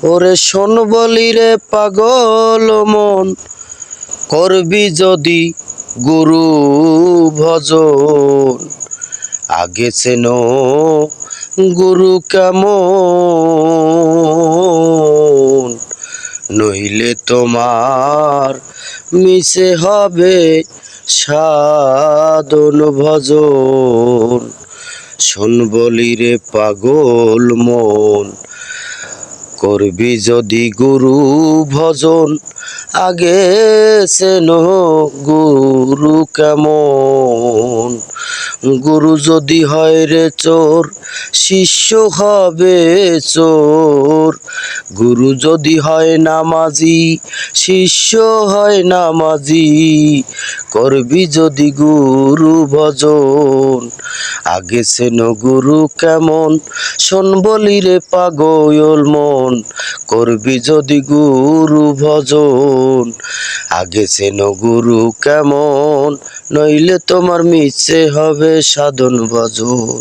ওরে শোন বলি রে পাগল মন, করবি যদি গুরু ভজন, আগে চেনো গুরু কেমন, নইলে তোমার মিছে হবে সাধন ভজন। শোন বলি রে পাগল মন, করবি যদি গুরু ভজন, আগে চেনো গুরু কেমন, গুরু যদি হয় রে চোর, শিষ্য হবে চোর, গুরু যদি হয় নামাজি, শিষ্য হয় নামাজি, করবি যদি গুরু ভজন, আগে চেনো গুরু কেমন। শোন বলি রে পাগল মন, করবি যদি গুরু ভজন, আগে চেনো গুরু কেমন, নইলে তোমার মিছে হবে সাধন ভজন।